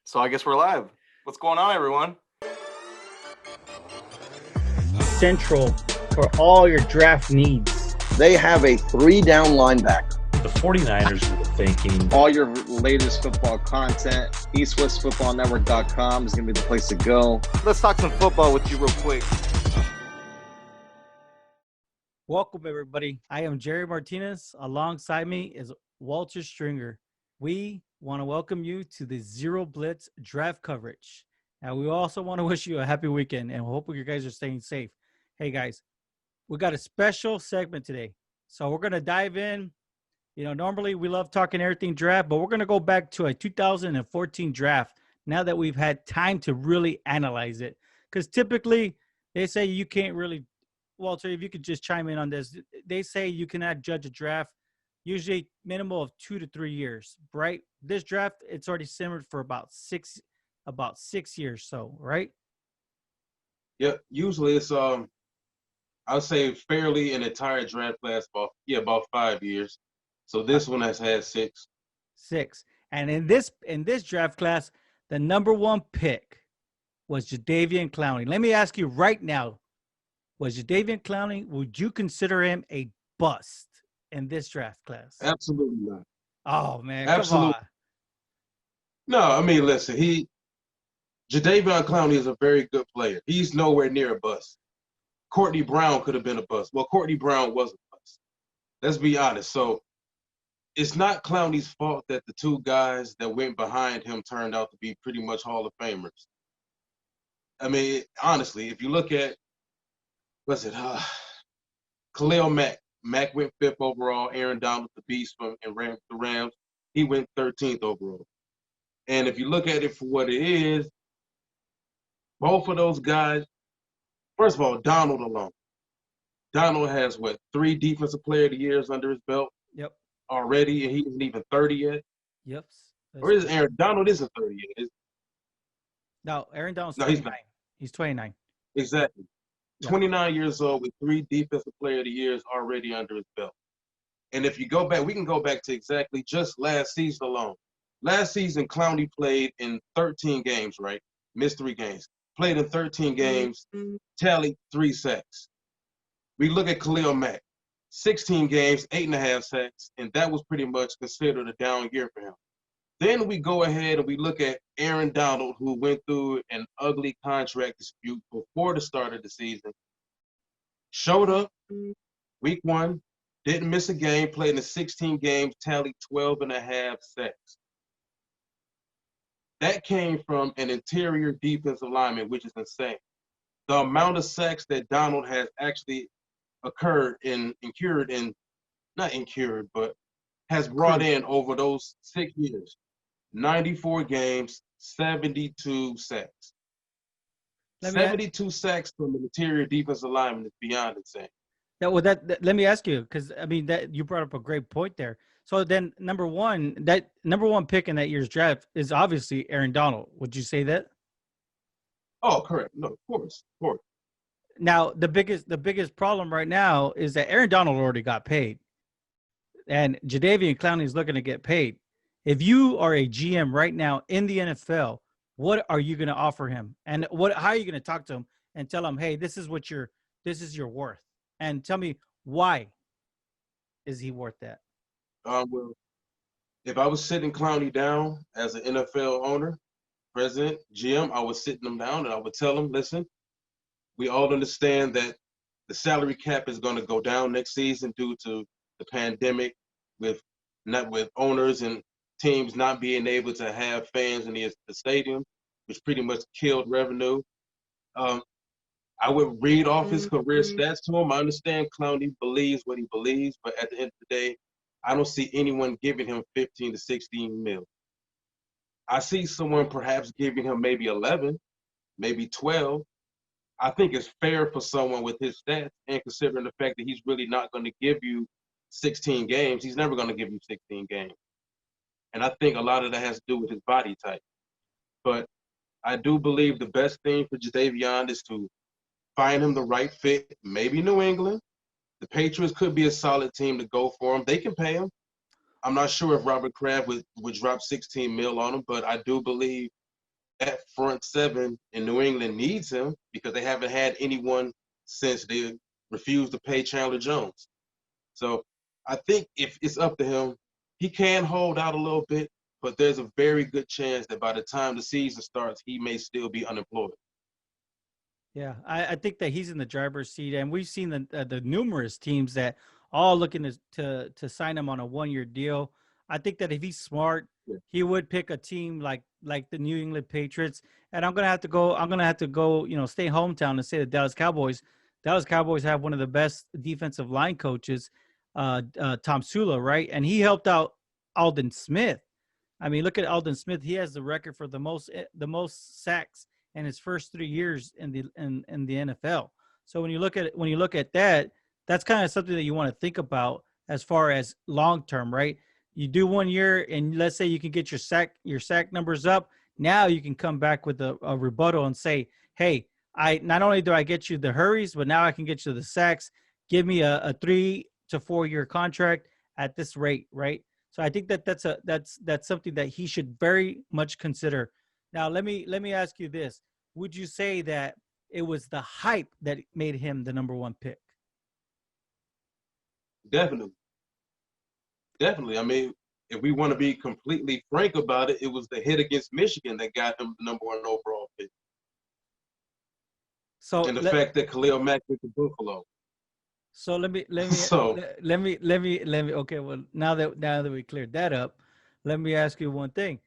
So I guess we're live. What's going on, everyone? Central for all your draft needs. They have a 3-down linebacker. The 49ers were thinking. All your latest football content, eastwestfootballnetwork.com is going to be the place to go. Let's talk some football with you real quick. Welcome, everybody. I am Jerry Martinez. Alongside me is Walter Stringer. We want to welcome you to the Zero Blitz draft coverage. And we also want to wish you a happy weekend and hope you guys are staying safe. Hey, guys, we got a special segment today. So we're going to dive in. You know, normally we love talking everything draft, but we're going to go back to a 2014 draft now that we've had time to really analyze it. Because typically they say you can't really, Walter, if you could just chime in on this, they say you cannot judge a draft usually minimal of 2 to 3 years, right? This draft, it's already simmered for about six years, so right? Yeah, usually it's I would say fairly an entire draft class about 5 years. So this one has had 6. 6. And in this draft class, the number one pick was Jadeveon Clowney. Let me ask you right now, was Jadeveon Clowney, would you consider him a bust in this draft class? Absolutely not. Oh man, Absolutely. come on. No, I mean, listen, Jadeveon Clowney is a very good player. He's nowhere near a bust. Courtney Brown could have been a bust. Well, Courtney Brown was a bust. Let's be honest. So it's not Clowney's fault that the 2 guys that went behind him turned out to be pretty much Hall of Famers. I mean, honestly, if you look at, Khalil Mack. Mack went 5th overall. Aaron Donald, the beast from the Rams, he went 13th overall. And if you look at it for what it is, both of those guys, first of all, Donald alone. Donald has, 3 Defensive Player of the Years under his belt already, and he isn't even 30 yet? Yep. Or is Aaron Donald isn't 30 yet? No, Aaron Donald's 29. He's 29. Exactly. Yeah. 29 years old with 3 Defensive Player of the Years already under his belt. And if you go back, we can go back to exactly just last season alone. Last season, Clowney played in 13 games, right? Missed 3 games. Played in 13 games, tallied 3 sacks. We look at Khalil Mack, 16 games, 8.5 sacks, and that was pretty much considered a down year for him. Then we go ahead and we look at Aaron Donald, who went through an ugly contract dispute before the start of the season. Showed up week 1, didn't miss a game, played in the 16 games, tallied 12.5 sacks. That came from an interior defensive lineman, which is insane. The amount of sacks that Donald has actually has brought in over those 6 years. 94 games, 72 sacks. 72 sacks from an interior defensive lineman is beyond insane. Let me ask you, because I mean that you brought up a great point there. So then number one pick in that year's draft is obviously Aaron Donald. Would you say that? Oh, correct. No, of course. Now the biggest problem right now is that Aaron Donald already got paid, and Jadeveon Clowney is looking to get paid. If you are a GM right now in the NFL, what are you going to offer him? And how are you going to talk to him and tell him, hey, this is your worth? And tell me, why is he worth that? Well, if I was sitting Clowney down as an NFL owner, president, GM, I would sit him down and I would tell him, listen, we all understand that the salary cap is going to go down next season due to the pandemic, with owners and teams not being able to have fans in the stadium, which pretty much killed revenue. I would read off his career stats to him. I understand Clowney believes what he believes, but at the end of the day, I don't see anyone giving him 15 to 16 mil. I see someone perhaps giving him maybe 11, maybe 12. I think it's fair for someone with his stats, and considering the fact that he's really not going to give you 16 games. He's never going to give you 16 games. And I think a lot of that has to do with his body type. But I do believe the best thing for Jadeveon is to find him the right fit, maybe New England. The Patriots could be a solid team to go for him. They can pay him. I'm not sure if Robert Kraft would drop 16 mil on him, but I do believe that front seven in New England needs him because they haven't had anyone since they refused to pay Chandler Jones. So I think if it's up to him, he can hold out a little bit, but there's a very good chance that by the time the season starts, he may still be unemployed. Yeah, I think that he's in the driver's seat, and we've seen the numerous teams that all looking to sign him on a 1-year deal. I think that if he's smart, Yeah. he would pick a team like the New England Patriots. And I'm gonna have to go, stay hometown and say the Dallas Cowboys. Dallas Cowboys have one of the best defensive line coaches, Tom Sula, right? And he helped out Aldon Smith. I mean, look at Aldon Smith. He has the record for the most sacks in his first 3 years in the NFL. So when you look at that, that's kind of something that you want to think about as far as long term, right? You do 1 year, and let's say you can get your sack numbers up. Now you can come back with a rebuttal and say, hey, I not only do I get you the hurries, but now I can get you the sacks. Give me a 3 to 4 year contract at this rate, right? So I think that's something that he should very much consider. Now let me ask you this: would you say that it was the hype that made him the number one pick? Definitely. I mean, if we want to be completely frank about it, it was the hit against Michigan that got him the number one overall pick. So And the fact that Khalil Mack went to Buffalo. So let me So- okay, well now that we cleared that up, let me ask you one thing.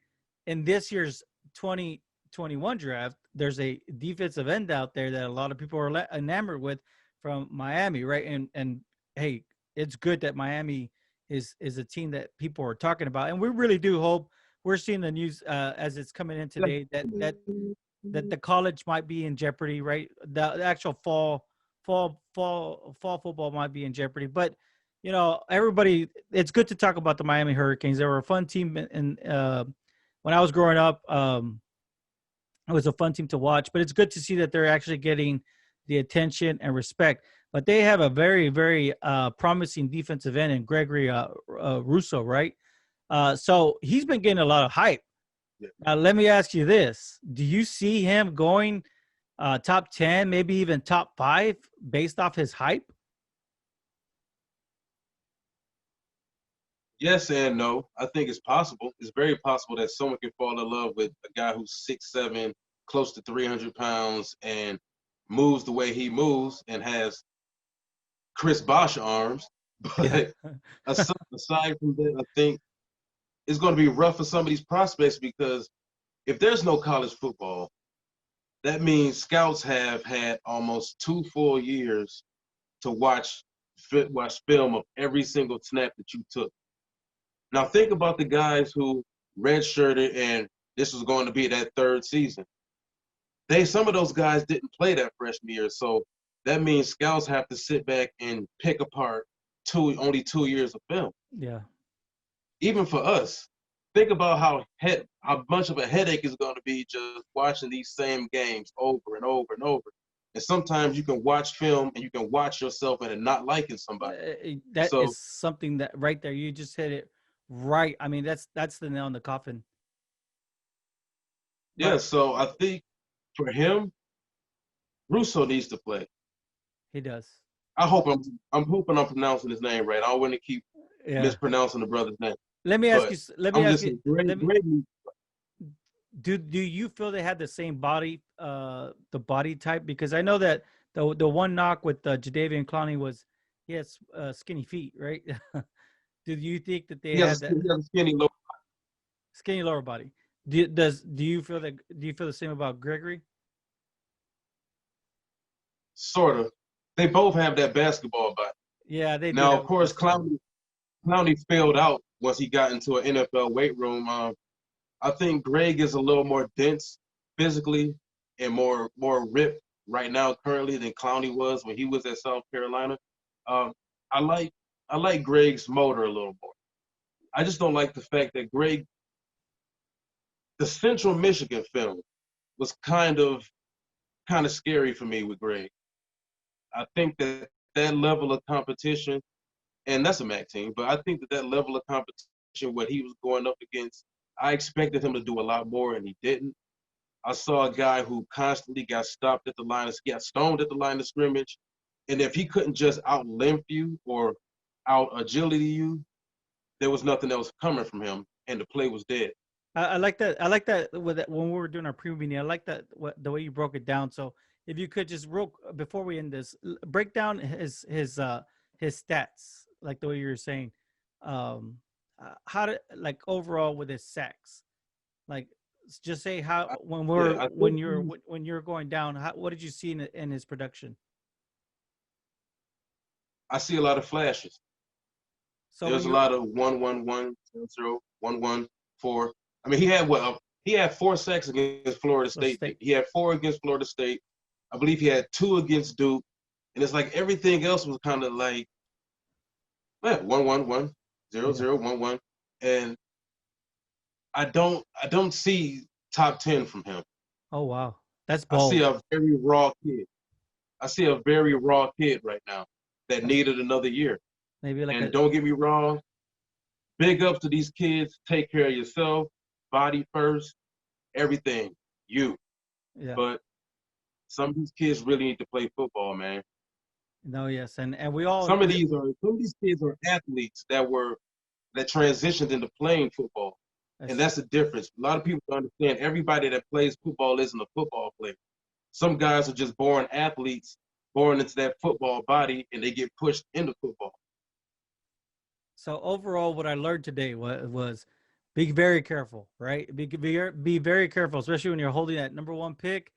In this year's 2021 draft, there's a defensive end out there that a lot of people are enamored with from Miami, right? And hey, it's good that Miami is a team that people are talking about, and we really do hope. We're seeing the news as it's coming in today that the college might be in jeopardy, right? The actual fall football might be in jeopardy, but everybody, it's good to talk about the Miami Hurricanes. They were a fun team, and when I was growing up, it was a fun team to watch. But it's good to see that they're actually getting the attention and respect. But they have a very, very promising defensive end in Gregory Russell, right? So he's been getting a lot of hype. Yeah. Now, let me ask you this. Do you see him going top 10, maybe even top 5 based off his hype? Yes and no. I think it's possible. It's very possible that someone can fall in love with a guy who's 6'7", close to 300 pounds, and moves the way he moves and has Chris Bosh arms. But aside from that, I think it's going to be rough for some of these prospects because if there's no college football, that means scouts have had almost 2 full years to watch film of every single snap that you took. Now think about the guys who redshirted and this was going to be that 3rd season. Some of those guys didn't play that freshman year, so that means scouts have to sit back and pick apart only 2 years of film. Yeah. Even for us, think about how much of a headache it's going to be just watching these same games over and over and over. And sometimes you can watch film and you can watch yourself and not liking somebody. That is something that right there, you just hit it right. I mean, that's the nail in the coffin. Yeah, so I think for him, Russo needs to play. He does. I'm hoping I'm pronouncing his name right. I don't want to keep mispronouncing the brother's name. Let me ask you. Do you feel they had the same body, the body type? Because I know that the one knock with Jadeveon Clowney was he has skinny feet, right? Do you think that they had that? He has a skinny lower body? Do you feel the same about Gregory? Sort of. They both have that basketball body. Yeah, they do. Now, of course, Clowney failed out once he got into an NFL weight room. I think Greg is a little more dense physically and more ripped right now currently than Clowney was when he was at South Carolina. I like Greg's motor a little more. I just don't like the fact that the Central Michigan film was kind of scary for me with Greg. I think that level of competition, and that's a MAC team, but I think that level of competition, what he was going up against, I expected him to do a lot more, and he didn't. I saw a guy who constantly got stopped at the line, got stoned at the line of scrimmage. And if he couldn't just out-limp you or out-agility you, there was nothing else coming from him, and the play was dead. I like that. I like that with that, when we were doing our preview. I like that the way you broke it down. So if you could just before we end this, break down his stats, like the way you were saying. How to, like, overall with his sacks, like, just say how when you're going down, what did you see in his production? I see a lot of flashes. So there's a lot of 1-1-1, 0-0, 1-1-4. I mean, he had 4 sacks against Florida State. He had 4 against Florida State. I believe he had 2 against Duke. And it's like everything else was kind of like 1-1-1, 0-0, 1-1. And I don't see top 10 from him. Oh, wow. That's bold. I see a very raw kid. I see a very raw kid right now that needed another year. Maybe like and don't get me wrong, big ups to these kids. Take care of yourself, body first, everything, you. Yeah. But some of these kids really need to play football, man. No, yes, and we all. Some of these kids are athletes that transitioned into playing football, and that's the difference. A lot of people don't understand. Everybody that plays football isn't a football player. Some guys are just born athletes, born into that football body, and they get pushed into football. So overall, what I learned today was be very careful, right? Be very careful, especially when you're holding that number 1 pick.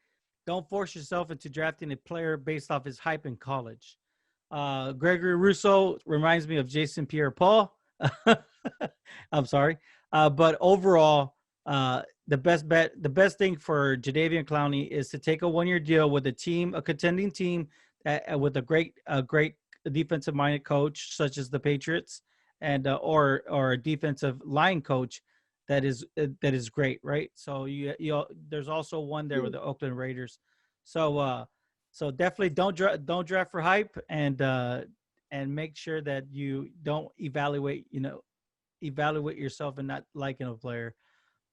Don't force yourself into drafting a player based off his hype in college. Gregory Russell reminds me of Jason Pierre-Paul. I'm sorry. But overall, the best thing for Jadeveon Clowney is to take a 1-year deal with a contending team with a great defensive-minded coach, such as the Patriots, and or a defensive line coach that is great, right? So there's also one there with the Oakland Raiders. So definitely don't draft for hype, and make sure that you don't evaluate yourself and not liking a player.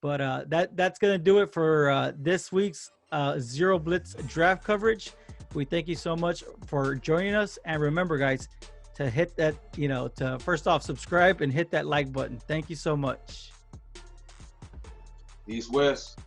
But that's gonna do it for this week's Zero Blitz draft coverage. We thank you so much for joining us, and remember, guys, to hit that, to first off subscribe and hit that like button. Thank you so much. East West.